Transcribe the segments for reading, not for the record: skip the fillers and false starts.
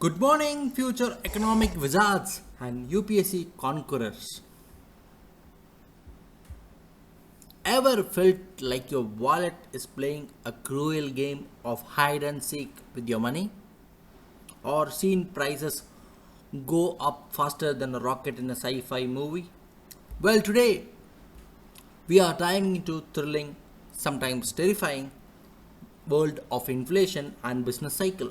Good morning, future economic wizards and UPSC conquerors. Ever felt like your wallet is playing a cruel game of hide and seek with your money? Or seen prices go up faster than a rocket in a sci fi movie? Well, today we are diving into thrilling, sometimes terrifying world of inflation and business cycle.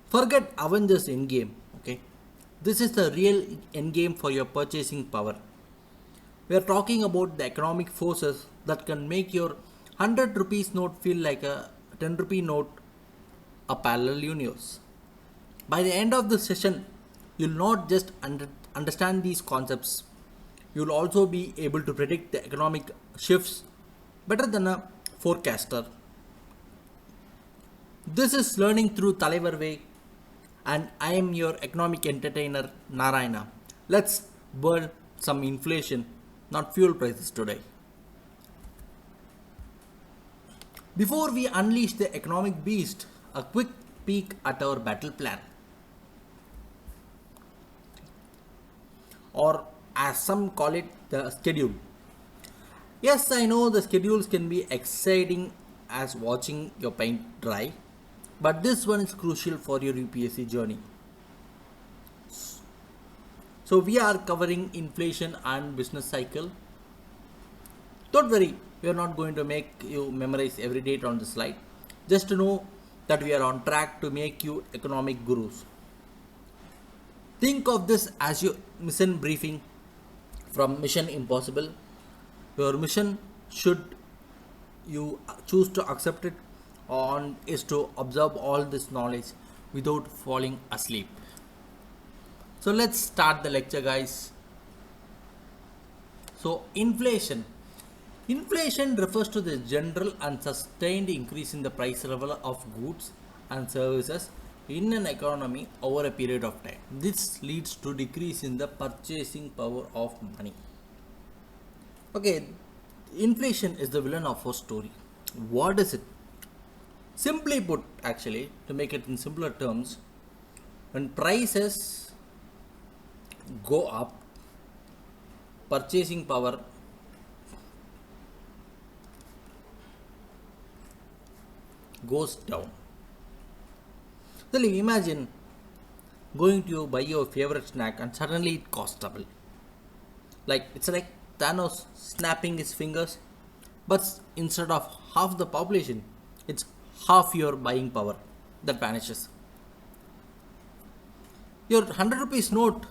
Forget Avengers Endgame, okay? This is the real endgame for your purchasing power. We are talking about the economic forces that can make your 100 rupees note feel like a 10 rupee note, a parallel universe. By the end of the session, you'll not just understand these concepts, you'll also be able to predict the economic shifts better than a forecaster. This is Learning Through Thalaivar Way, and I am your economic entertainer Narayana. Let's burn some inflation, not fuel prices today. Before we unleash the economic beast, a quick peek at our battle plan. Or as some call it, the schedule. Yes, I know the schedules can be exciting as watching your paint dry, but this one is crucial for your UPSC journey. So we are covering inflation and business cycle. Don't worry, we are not going to make you memorize every date on the slide. Just to know that we are on track to make you economic gurus. Think of this as your mission briefing from Mission Impossible. Your mission, should you choose to accept it on, is to absorb all this knowledge without falling asleep. So let's start the lecture, guys. So inflation refers to the general and sustained increase in the price level of goods and services in an economy over a period of time. This leads to decrease in the purchasing power of money. Okay, inflation is the villain of our story. What is it? Simply put, actually, to make it in simpler terms, when prices go up, purchasing power goes down. So imagine going to buy your favorite snack and suddenly it costs double. It's like Thanos snapping his fingers, but instead of half the population, it's half your buying power that vanishes. Your 100 rupees note,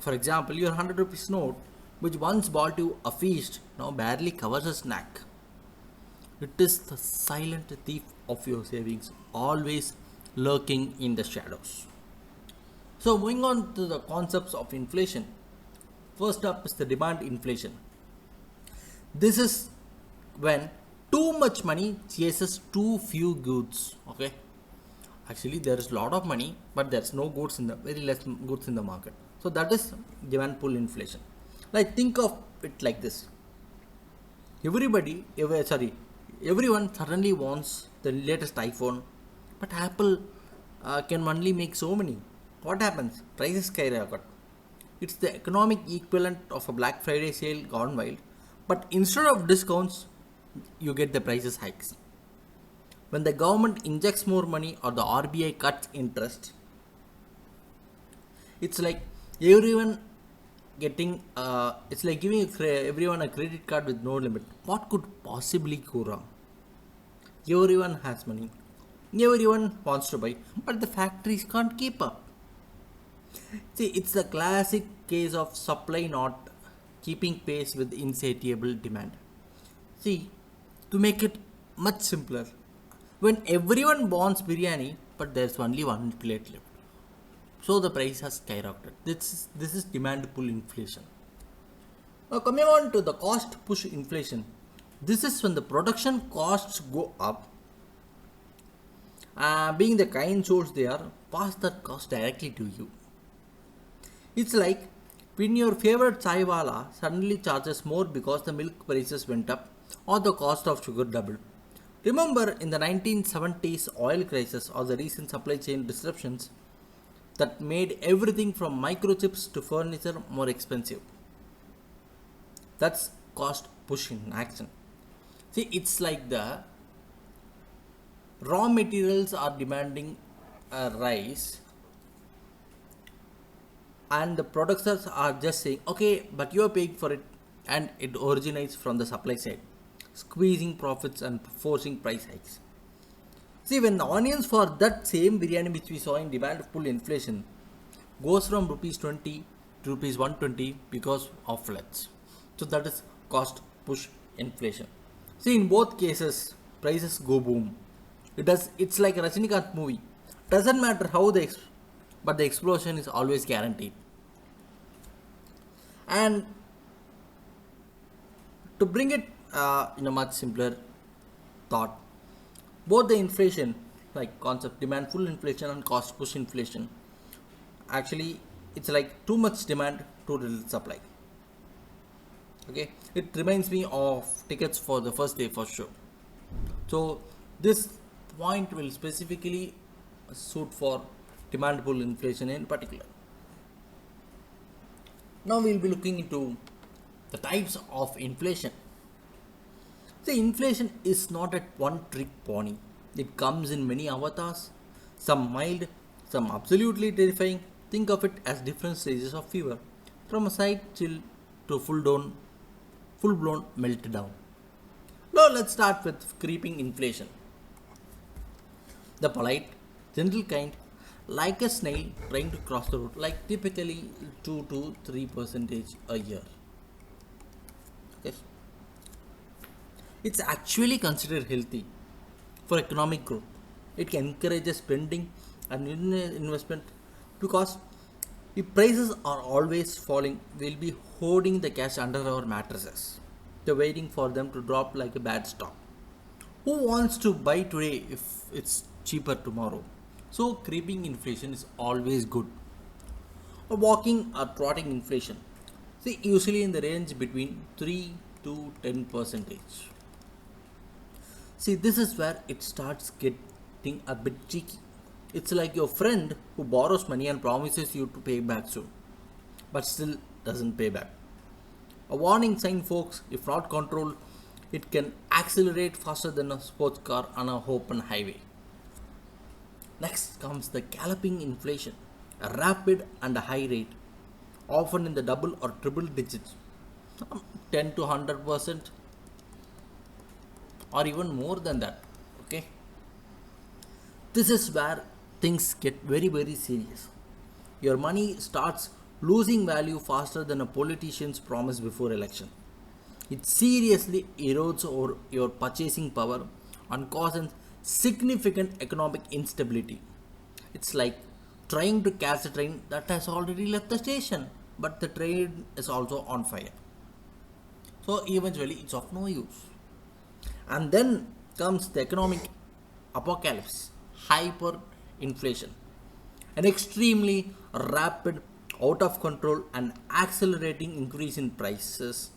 for example, your 100 rupees note, which once bought you a feast, now barely covers a snack. It is the silent thief of your savings, always lurking in the shadows. So, moving on to the concepts of inflation. First up is the demand inflation. This is when too much money chases too few goods. Okay, actually there is a lot of money, but there's no goods in the very less goods in the market. So that is demand pull inflation. Think of it like this: everyone suddenly wants the latest iPhone, but Apple can only make so many. What happens? Prices skyrocket. It's the economic equivalent of a Black Friday sale gone wild, but instead of discounts, you get the prices hikes. When the government injects more money or the RBI cuts interest, it's like everyone it's like giving everyone a credit card with no limit. What could possibly go wrong? Everyone has money, everyone wants to buy, but the factories can't keep up. See, it's the classic case of supply not keeping pace with insatiable demand. See, to make it much simpler, when everyone wants biryani, but there's only one plate left, so the price has skyrocketed. This is demand pull inflation. Now, coming on to the cost push inflation, this is when the production costs go up. Being the kind souls they are, pass that cost directly to you. It's like when your favorite chai wala suddenly charges more because the milk prices went up or the cost of sugar doubled. Remember in the 1970s oil crisis or the recent supply chain disruptions that made everything from microchips to furniture more expensive. That's cost push in action. See, it's like the raw materials are demanding a rise and the producers are just saying, okay, but you are paying for it, and it originates from the supply side, squeezing profits and forcing price hikes. See, when the onions for that same biryani which we saw in demand pull inflation goes from rupees 20 to rupees 120 because of floods. So that is cost push inflation. See, in both cases, prices go boom. It's like a Rajinikanth movie. Doesn't matter how but the explosion is always guaranteed. And to bring it in a much simpler thought, both the inflation, like concept demand full inflation and cost push inflation, actually it's like too much demand, too little supply. Okay, it reminds me of tickets for the first day for sure. So this point will specifically suit for demand pull inflation in particular. Now we will be looking into the types of inflation. See, inflation is not a one trick pony. It comes in many avatars, some mild, some absolutely terrifying. Think of it as different stages of fever, from a slight chill to full blown meltdown. Now let's start with creeping inflation. The polite, gentle kind, like a snail trying to cross the road, like typically 2 to 3% a year. Okay. It's actually considered healthy for economic growth. It can encourage spending and investment because if prices are always falling, we'll be hoarding the cash under our mattresses. They're waiting for them to drop like a bad stock. Who wants to buy today if it's cheaper tomorrow? So creeping inflation is always good. A walking or trotting inflation. See, usually in the range between 3 to 10%. See, this is where it starts getting a bit cheeky. It's like your friend who borrows money and promises you to pay back soon, but still doesn't pay back. A warning sign, folks, if not controlled, it can accelerate faster than a sports car on an open highway. Next comes the galloping inflation, a rapid and a high rate, often in the double or triple digits, 10 to 100%, or even more than that. Okay, this is where things get very, very serious. Your money starts losing value faster than a politician's promise before election. It seriously erodes your purchasing power and causes significant economic instability. It's like trying to catch a train that has already left the station, but the train is also on fire. So eventually it's of no use. And then comes the economic apocalypse, hyperinflation, an extremely rapid, out of control, and accelerating increase in prices,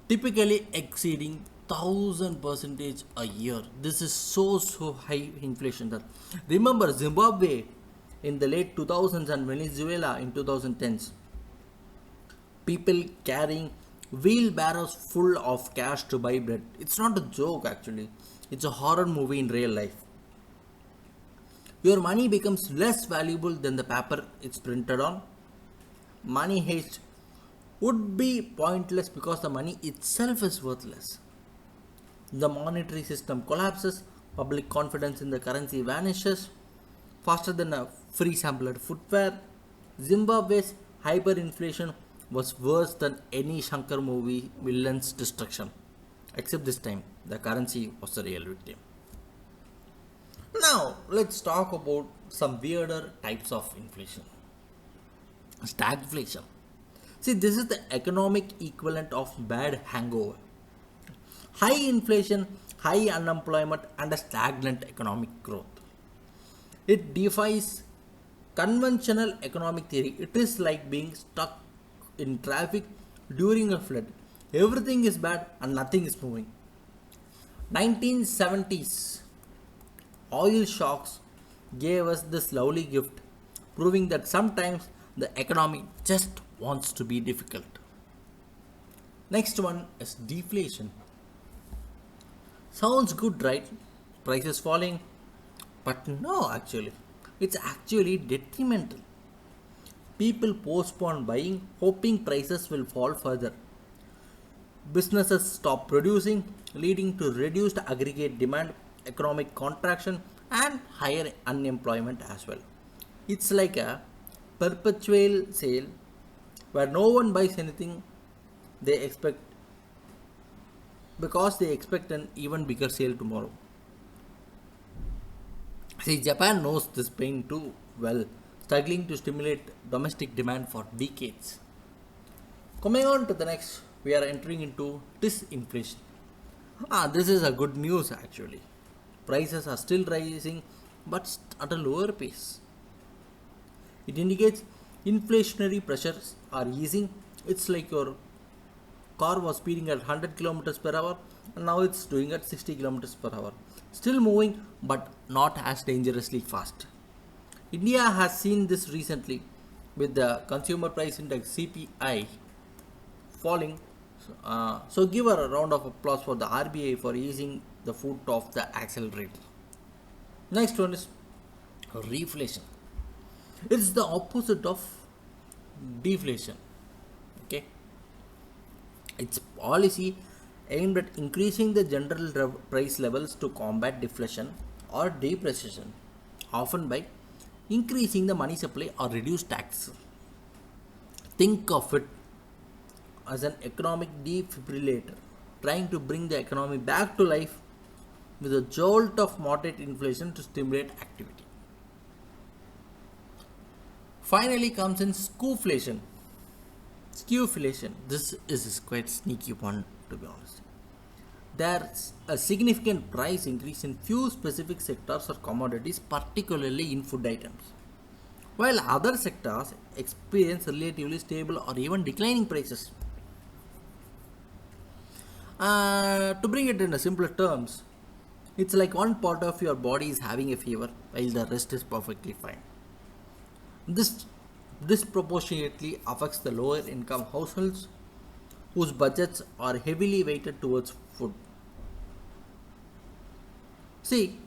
typically exceeding 1000% a year. This is so high inflation that remember Zimbabwe in the late 2000s and Venezuela in 2010s. People carrying wheelbarrows full of cash to buy bread. It's not a joke actually. It's a horror movie in real life. Your money becomes less valuable than the paper it's printed on. Money haste would be pointless because the money itself is worthless. The monetary system collapses, public confidence in the currency vanishes faster than a free sampled footwear. Zimbabwe's hyperinflation was worse than any Shankar movie villain's destruction. Except this time, the currency was the real victim. Now, let's talk about some weirder types of inflation. Stagflation. See, this is the economic equivalent of bad hangover. High inflation, high unemployment, and a stagnant economic growth. It defies conventional economic theory. It is like being stuck in traffic during a flood. Everything is bad and nothing is moving. 1970s oil shocks gave us this lovely gift, proving that sometimes the economy just wants to be difficult. Next one is deflation. Sounds good, right? Prices falling, but no, actually, it's actually detrimental. People postpone buying, hoping prices will fall further. Businesses stop producing, leading to reduced aggregate demand, economic contraction, and higher unemployment as well. It's like a perpetual sale where no one buys anything they expect because they expect an even bigger sale tomorrow. See, Japan knows this pain too well, struggling to stimulate domestic demand for decades. Coming on to the next, we are entering into disinflation. This is a good news actually. Prices are still rising but at a lower pace. It indicates inflationary pressures are easing. It's like your car was speeding at 100 kilometers per hour and now it's doing at 60 kilometers per hour. Still moving but not as dangerously fast. India has seen this recently with the consumer price index CPI falling. So give a round of applause for the RBI for easing the foot off the accelerator. Next one is reflation. It's the opposite of deflation. Okay, it's policy aimed at increasing the general price levels to combat deflation or depreciation, often by increasing the money supply or reduce tax. Think of it as an economic defibrillator, trying to bring the economy back to life with a jolt of moderate inflation to stimulate activity. Finally comes in scooflation. Skew-flation. This is quite sneaky one, to be honest. There's a significant price increase in few specific sectors or commodities, particularly in food items, while other sectors experience relatively stable or even declining prices. To bring it in a simpler terms, it's like one part of your body is having a fever while the rest is perfectly fine. This disproportionately affects the lower income households whose budgets are heavily weighted towards food. See,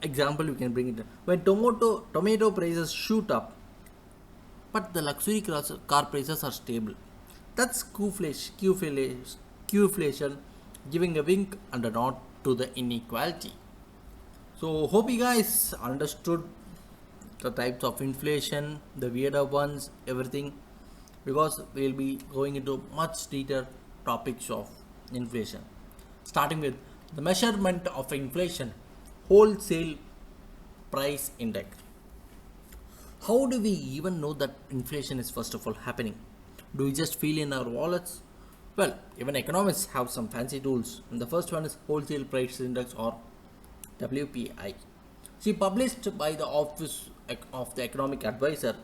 example you can bring it in. When tomato prices shoot up, but the luxury car prices are stable. That's Qflation, giving a wink and a nod to the inequality. So hope you guys understood the types of inflation, the weirder ones, everything, because we'll be going into much detailed topics of inflation. Starting with the measurement of inflation, wholesale price index. How do we even know that inflation is first of all happening? Do we just feel in our wallets? Well, even economists have some fancy tools. And the first one is wholesale price index or WPI. See, published by the Office of the Economic Advisor,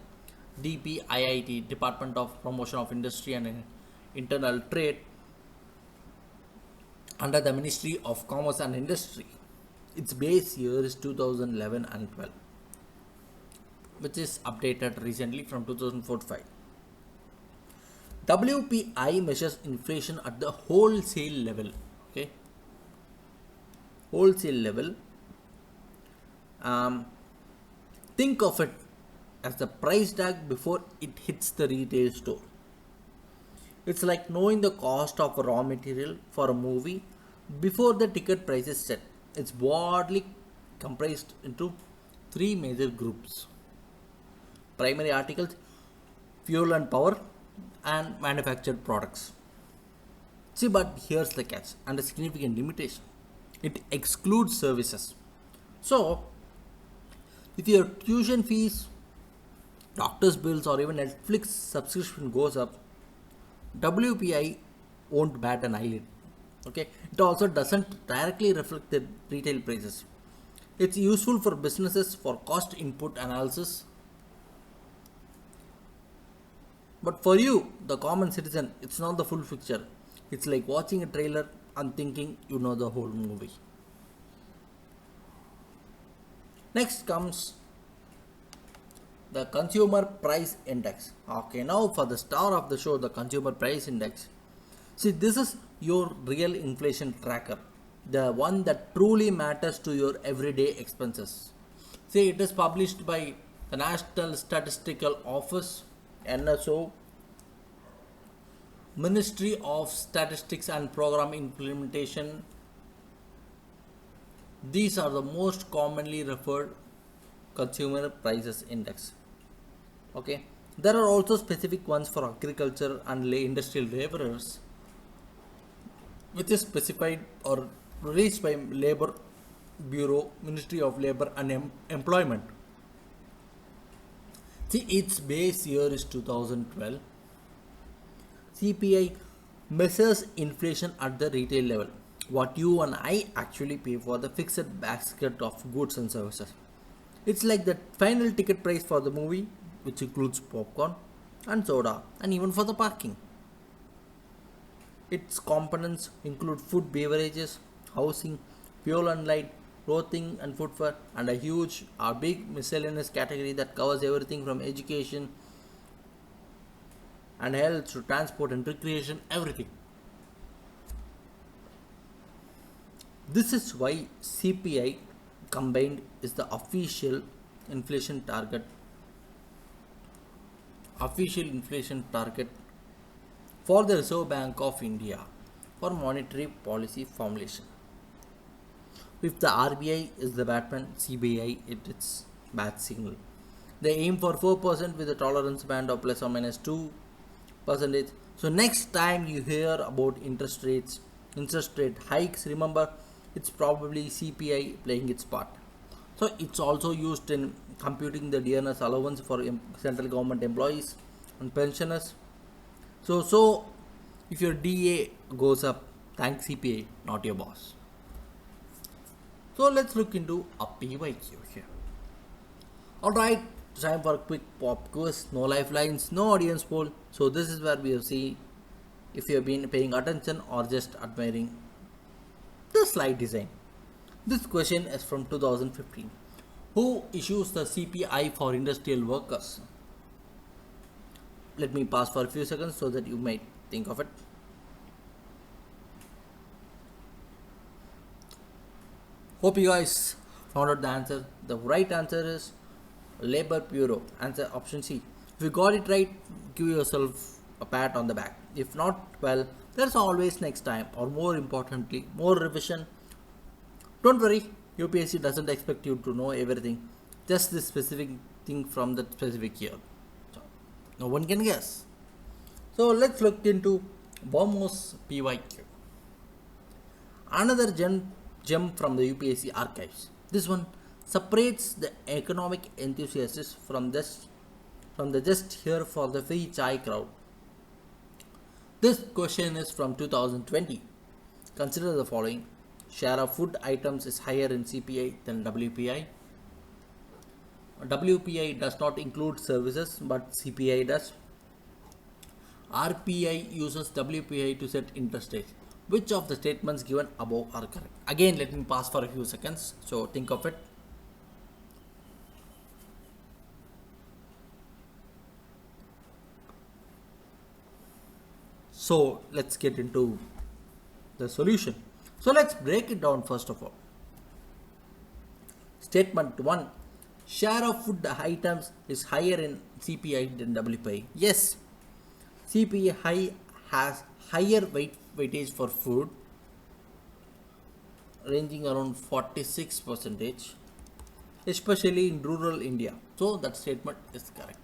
DPIIT, Department of Promotion of Industry and Internal Trade, under the Ministry of Commerce and Industry. Its base year is 2011 and 12, which is updated recently from 2004-5. WPI measures inflation at the wholesale level. Okay, wholesale level. Think of it as the price tag before it hits the retail store. It's like knowing the cost of a raw material for a movie before the ticket price is set. It's broadly comprised into three major groups: primary articles, fuel and power, and manufactured products. See, but here's the catch and a significant limitation: it excludes services. So, if your tuition fees, doctor's bills, or even Netflix subscription goes up, WPI won't bat an eyelid. Okay, it also doesn't directly reflect the retail prices. It's useful for businesses for cost input analysis, but for you, the common citizen, it's not the full picture. It's like watching a trailer and thinking you know the whole movie. Next comes the consumer price index. Okay, now for the star of the show, the consumer price index. See, this is your real inflation tracker, the one that truly matters to your everyday expenses. See, it is published by the National Statistical Office, NSO, Ministry of Statistics and Program Implementation. These are the most commonly referred consumer prices index. Okay, there are also specific ones for agriculture and industrial laborers, which is specified or released by Labor Bureau, Ministry of Labor and Employment. See, its base year is 2012. CPI measures inflation at the retail level, what you and I actually pay for the fixed basket of goods and services. It's like the final ticket price for the movie, which includes popcorn and soda, and even for the parking. Its components include food, beverages, housing, fuel and light, clothing and footwear, and a big miscellaneous category that covers everything from education and health to transport and recreation, everything. This is why CPI combined is the inflation target official inflation target for the Reserve Bank of India for monetary policy formulation. If the RBI is the batman, CBI it's bat signal. They aim for 4% with a tolerance band of plus or minus 2%. So next time you hear about interest rate hikes, remember it's probably CPI playing its part. So it's also used in computing the dearness allowance for central government employees and pensioners. So if your DA goes up, thank CPI, not your boss. So let's look into a PYQ here. Alright, time for a quick pop quiz. No lifelines, no audience poll. So this is where we will see if you have been paying attention or just admiring the slide design. This question is from 2015. Who issues the CPI for industrial workers? Let me pause for a few seconds so that you might think of it. Hope you guys found out the answer. The right answer is Labor Bureau. Answer option C. If you got it right, give yourself a pat on the back. If not, well, there's always next time, or more importantly, more revision. Don't worry, UPSC doesn't expect you to know everything, just this specific thing from that specific year. So, no one can guess. So let's look into BOMOS PYQ. Another gem from the UPSC archives. This one separates the economic enthusiasts from the just here for the free chai crowd. This question is from 2020. Consider the following. Share of food items is higher in CPI than WPI. WPI does not include services, but CPI does. RPI uses WPI to set interest rates. Which of the statements given above are correct? Again, let me pause for a few seconds. So think of it. So let's get into the solution. So let's break it down first of all. Statement 1. Share of food items is higher in CPI than WPI. Yes, CPI has higher weightage for food, ranging around 46%, especially in rural India. So that statement is correct.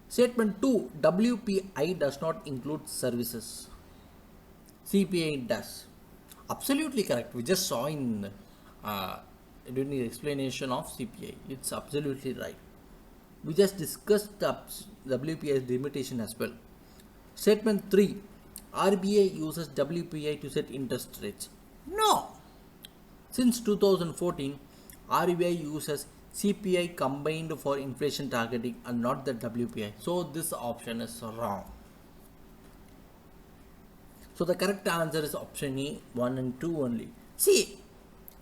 Statement 2. WPI does not include services. CPI does. Absolutely correct. We just saw in during the explanation of CPI. It's absolutely right. We just discussed the WPI's limitation as well. Statement 3. RBI uses WPI to set interest rates. No. Since 2014, RBI uses CPI combined for inflation targeting and not the WPI. So this option is wrong. So the correct answer is option E, 1 and 2 only. See,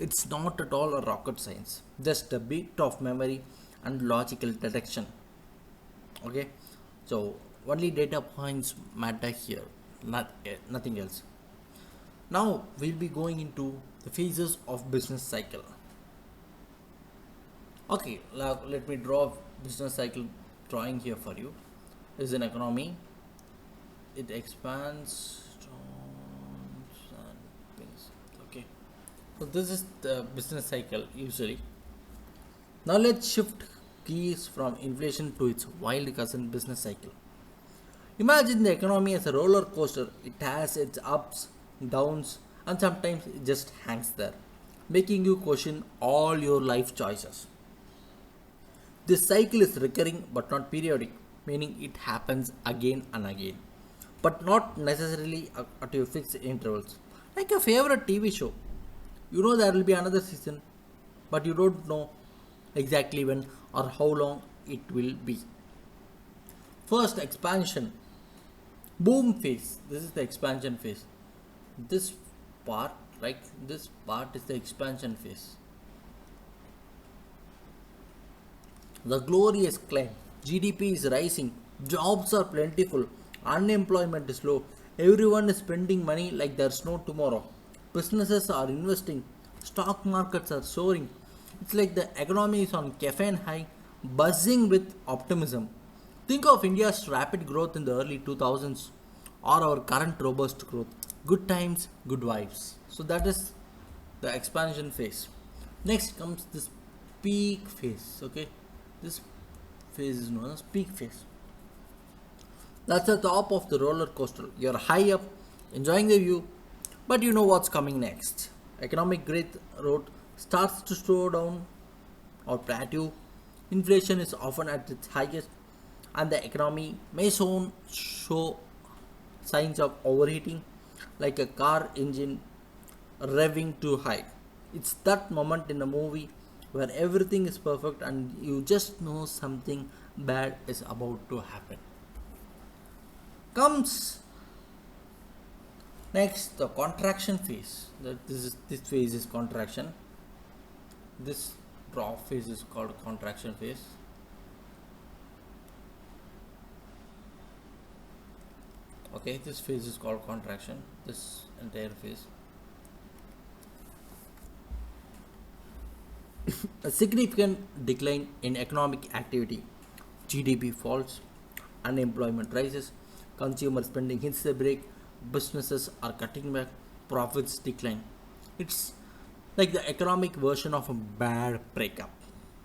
It's not at all a rocket science, just a bit of memory and logical deduction. Okay, so only data points matter here, nothing else. Now we'll be going into the phases of business cycle. Okay, now let me draw a business cycle drawing here for you. This is an economy. It expands, and things. Okay, so this is the business cycle usually. Now let's shift gears from inflation to its wild cousin business cycle. Imagine the economy as a roller coaster. It has its ups, downs, and sometimes it just hangs there, making you question all your life choices. This cycle is recurring but not periodic, meaning it happens again and again, but not necessarily at your fixed intervals. Like your favorite TV show, you know there will be another season, but you don't know exactly when or how long it will be. First, expansion. Boom phase. This is the expansion phase. This part, right? This part is the expansion phase. The glorious climb. GDP is rising. Jobs are plentiful. Unemployment is low. Everyone is spending money like there's no tomorrow. Businesses are investing. Stock markets are soaring. It's like the economy is on caffeine high, buzzing with optimism. Think of India's rapid growth in the early 2000s or our current robust growth. Good times, good vibes. So that is the expansion phase. Next comes this peak phase. Okay, this phase is known as peak phase. That's the top of the roller coaster. You're high up, enjoying the view, but you know what's coming next. Economic growth rate starts to slow down or plateau. Inflation is often at its highest, and the economy may soon show signs of overheating, like a car engine revving too high. It's that moment in a movie where everything is perfect and you just know something bad is about to happen. Comes next the contraction phase. This phase is contraction. This drop phase is called contraction phase. Okay, this phase is called contraction. This entire phase. A significant decline in economic activity. GDP falls, unemployment rises, consumer spending hits the brake, businesses are cutting back, profits decline. It's like the economic version of a bad breakup.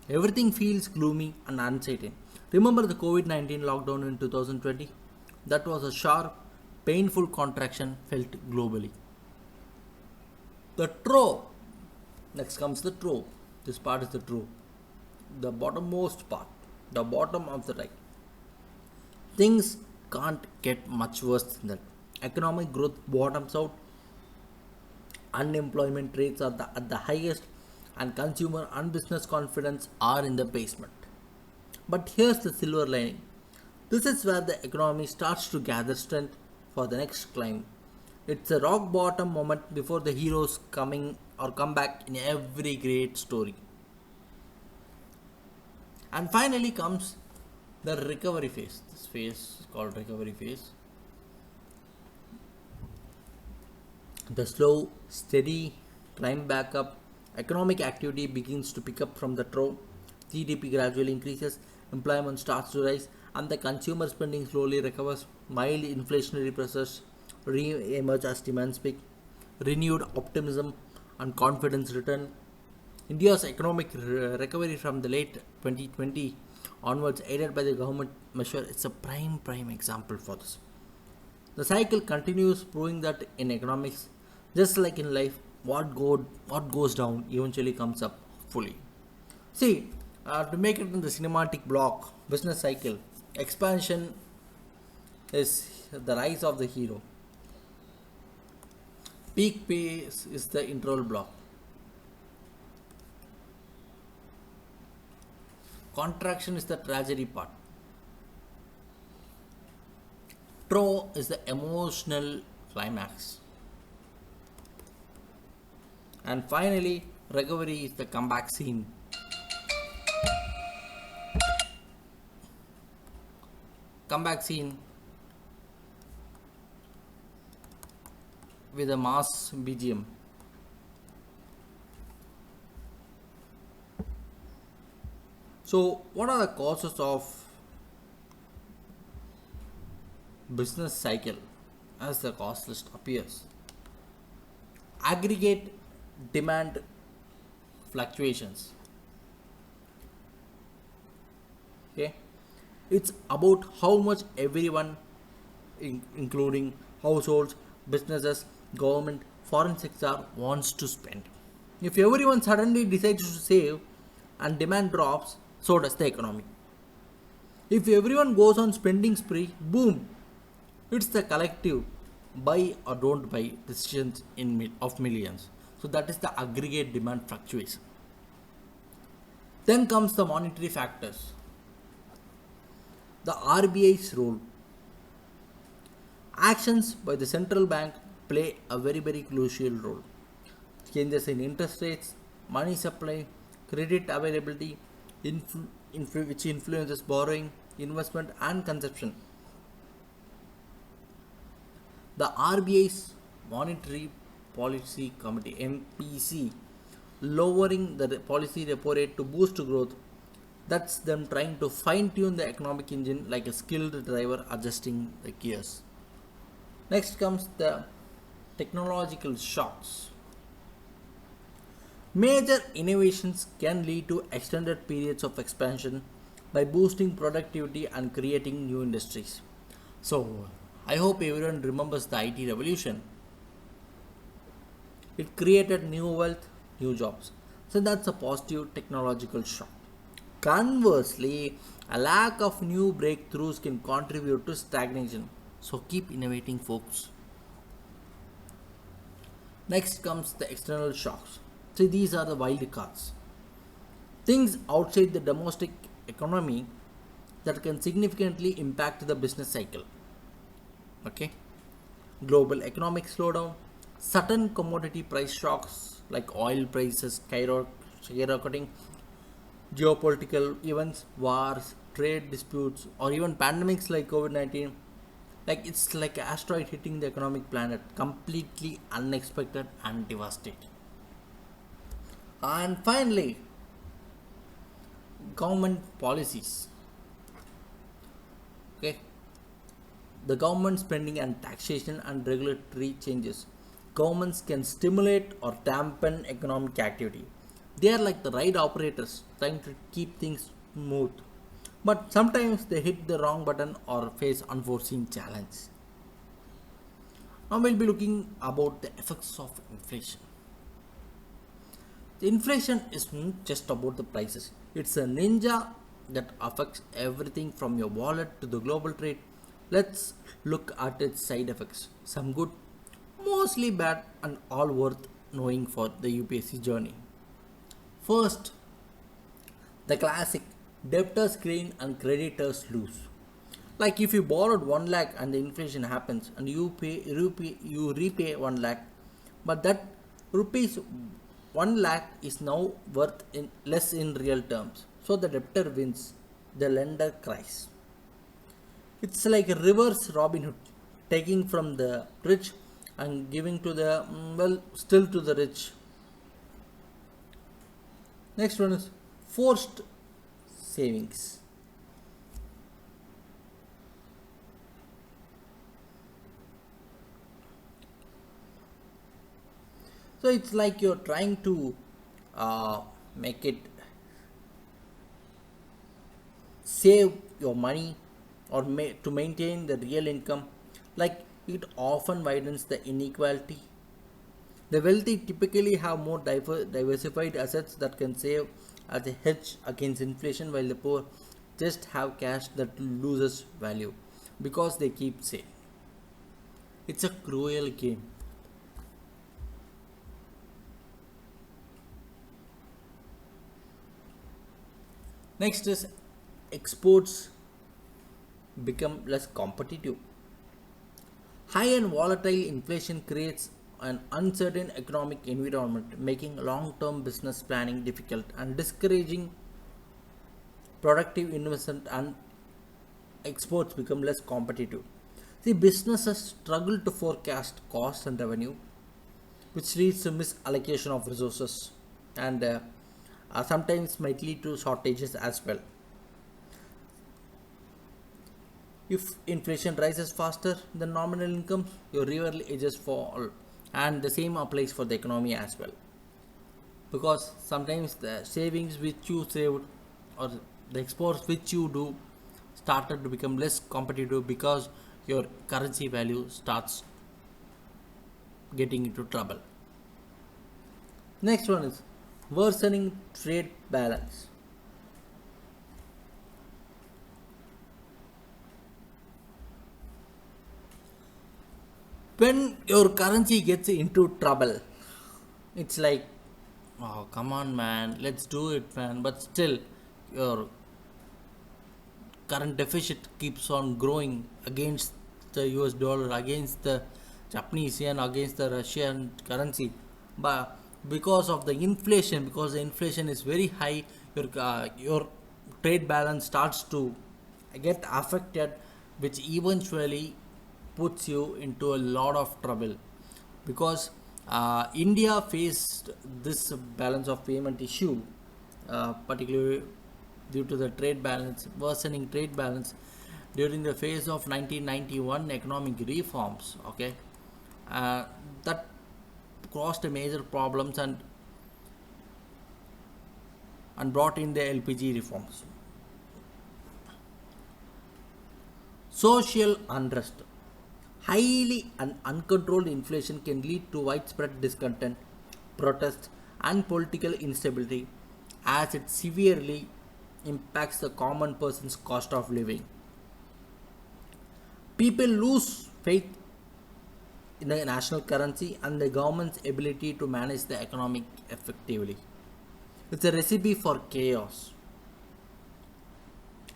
Everything feels gloomy and uncertain. Remember the COVID-19 lockdown in 2020? That was a sharp, painful contraction felt globally. The trough. Next comes the trough. This part is the trough. The bottommost part. The bottom of the right. Things can't get much worse than that. Economic growth bottoms out. Unemployment rates are at the highest, and consumer and business confidence are in the basement. But here's the silver lining. This is where the economy starts to gather strength for the next climb. It's a rock bottom moment before the heroes coming or come back in every great story. And finally comes the recovery phase. This phase is called recovery phase. The slow, steady climb back up. Economic activity begins to pick up from the trough. GDP gradually increases, employment starts to rise, and the consumer spending slowly recovers. Mild inflationary pressures re-emerge as demands peak. Renewed optimism and confidence return. India's economic recovery from the late 2020 onwards, aided by the government measure, is a prime example for this. The cycle continues, proving that in economics, just like in life, what goes down eventually comes up fully. See, to make it in the cinematic block, business cycle, expansion is the rise of the hero. Peak phase is the interval block. Contraction is the tragedy part. Trough is the emotional climax. And finally, Recovery is the comeback scene. Comeback scene with a mass BGM. So, what are the causes of business cycle as the cost list appears? Aggregate demand fluctuations. Okay, it's about how much everyone, including households, businesses, government, foreign sector, wants to spend. If everyone suddenly decides to save and demand drops, so does the economy. If everyone goes on spending spree, boom, it's the collective buy or don't buy decisions of millions. So that is the aggregate demand fluctuation. Then comes the monetary factors. The RBI's role. Actions by the central bank play a very crucial role. Changes in interest rates, money supply, credit availability, which influences borrowing, investment, and consumption. The RBI's Monetary Policy Committee (MPC) lowering the policy repo rate to boost growth. That's them trying to fine tune the economic engine like a skilled driver adjusting the gears. Next comes the technological shocks. Major innovations can lead to extended periods of expansion by boosting productivity and creating new industries. So, I hope everyone remembers the IT revolution. It created new wealth, new jobs. So, that's a positive technological shock. Conversely, a lack of new breakthroughs can contribute to stagnation. So, keep innovating, folks. Next comes the external shocks. See, these are the wild cards. Things outside the domestic economy that can significantly impact the business cycle. Okay, global economic slowdown, sudden commodity price shocks like oil prices skyrocketing, geopolitical events, wars, trade disputes, or even pandemics like COVID-19. Like it's like an asteroid hitting the economic planet, completely unexpected and devastating. And finally, government policies. Okay, the government spending and taxation and regulatory changes. Governments can stimulate or dampen economic activity. They are like the ride operators trying to keep things smooth. But sometimes they hit the wrong button or face unforeseen challenge. Now we'll be looking about the effects of inflation. The inflation is not just about the prices. It's a ninja that affects everything from your wallet to the global trade. Let's look at its side effects. Some good, mostly bad, and all worth knowing for the UPSC journey. First, the classic debtors gain and creditors lose. Like if you borrowed 1 lakh and the inflation happens and you repay 1 lakh, but that rupees 1 lakh is now worth in less in real terms. So the debtor wins, the lender cries. It's like a reverse Robin Hood, taking from the rich and giving to the still to the rich. Next one is forced savings. So it's like you're trying to make it save your money or to maintain the real income. Like it often widens the inequality. The wealthy typically have more diversified assets that can save as a hedge against inflation, while the poor just have cash that loses value because they keep saving. It's a cruel game. Next is exports become less competitive. High and volatile inflation creates an uncertain economic environment, making long-term business planning difficult and discouraging productive investment, and exports become less competitive. See, businesses struggle to forecast costs and revenue, which leads to misallocation of resources and sometimes might lead to shortages as well. If inflation rises faster than nominal income, your real wages fall, and the same applies for the economy as well. Because sometimes the savings which you saved or the exports which you do started to become less competitive because your currency value starts getting into trouble. Next one is worsening trade balance. When your currency gets into trouble, it's like, oh, come on, man, let's do it, man. But still, your current deficit keeps on growing against the US dollar, against the Japanese yen, against the Russian currency. But because the inflation is very high, your trade balance starts to get affected, which eventually puts you into a lot of trouble. Because India faced this balance of payment issue, particularly due to the trade balance, worsening trade balance during the phase of 1991 economic reforms. Okay, that caused major problems and brought in the LPG reforms. Social unrest. Highly and uncontrolled inflation can lead to widespread discontent, protests, and political instability as it severely impacts the common person's cost of living. People lose faith in the national currency and the government's ability to manage the economic effectively. It's a recipe for chaos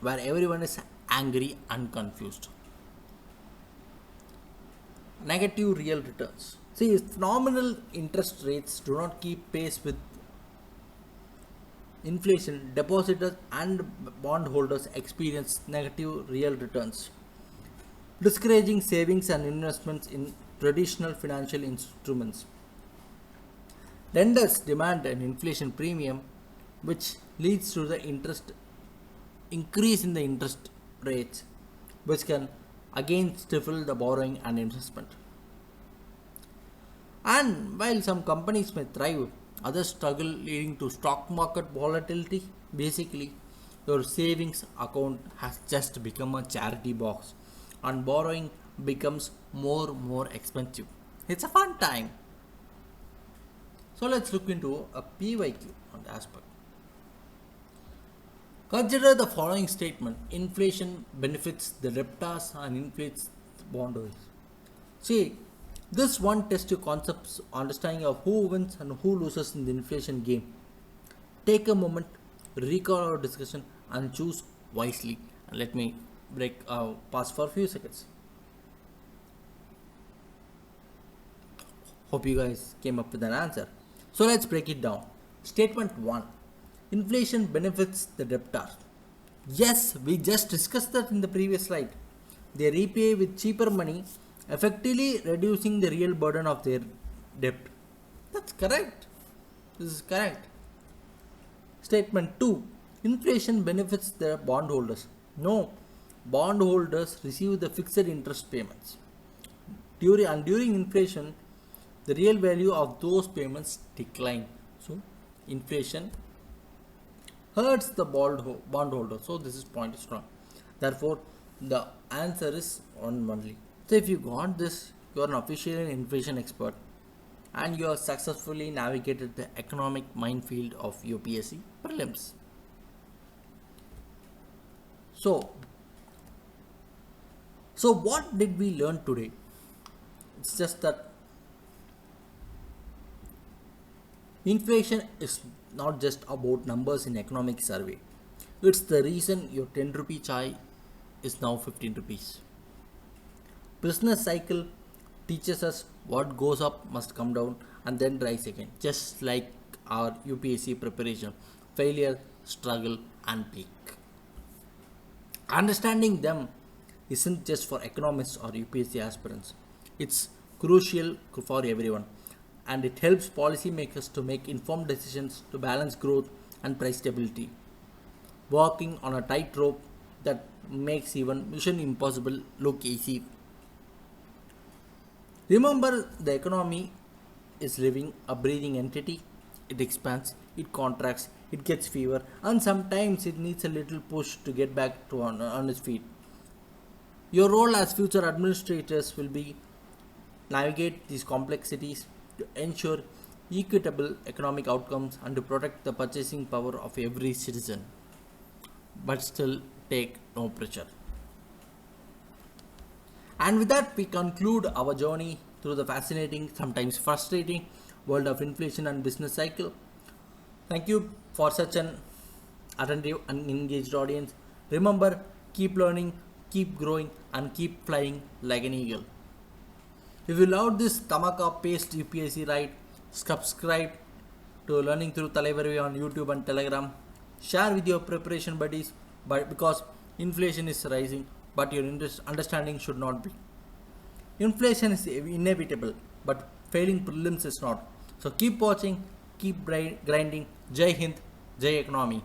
where everyone is angry and confused. Negative real returns. See, if nominal interest rates do not keep pace with inflation, depositors and bondholders experience negative real returns, discouraging savings and investments in traditional financial instruments. Lenders demand an inflation premium, which leads to the interest increase in the interest rates, which can again stifle the borrowing and investment. And while some companies may thrive, others struggle, leading to stock market volatility. Basically, your savings account has just become a charity box, and borrowing becomes more expensive. It's a fun time. So let's look into a PYQ on the aspect. Consider the following statement: inflation benefits the debtors and inflates the bondholders. See, this one tests your concepts understanding of who wins and who loses in the inflation game. Take a moment, recall our discussion, and choose wisely. And let me pause for a few seconds. Hope you guys came up with an answer. So let's break it down. Statement 1: inflation benefits the debtor. Yes, we just discussed that in the previous slide. They repay with cheaper money, effectively reducing the real burden of their debt. That's correct. This is correct. Statement 2: inflation benefits the bondholders. No, bondholders receive the fixed interest payments. During inflation, the real value of those payments decline. So, inflation hurts the bondholder. So, this is point is wrong. Therefore, the answer is one only. So, if you got this, you are an official inflation expert and you have successfully navigated the economic minefield of UPSC Prelims. So what did we learn today? It's just that inflation is not just about numbers in economic survey. It's the reason your 10 rupee chai is now 15 rupees. Business cycle teaches us what goes up must come down and then rise again, just like our UPSC preparation, failure, struggle, and peak. Understanding them isn't just for economists or UPSC aspirants, it's crucial for everyone, and it helps policymakers to make informed decisions to balance growth and price stability, walking on a tightrope that makes even mission impossible look easy. Remember, the economy is living a breathing entity. It expands, it contracts, it gets fever, and sometimes it needs a little push to get back on its feet. Your role as future administrators will be navigate these complexities to ensure equitable economic outcomes and to protect the purchasing power of every citizen, but still take no pressure. And with that, we conclude our journey through the fascinating, sometimes frustrating world of inflation and business cycle. Thank you for such an attentive and engaged audience. Remember, keep learning, keep growing, and keep flying like an eagle. If you loved this Tamaka Paste UPSC ride, subscribe to Learning Through Thalaivar on YouTube and Telegram. Share with your preparation buddies, but because inflation is rising, but your understanding should not be. Inflation is inevitable, but failing prelims is not. So keep watching, keep grinding. Jai Hind, Jai Economy.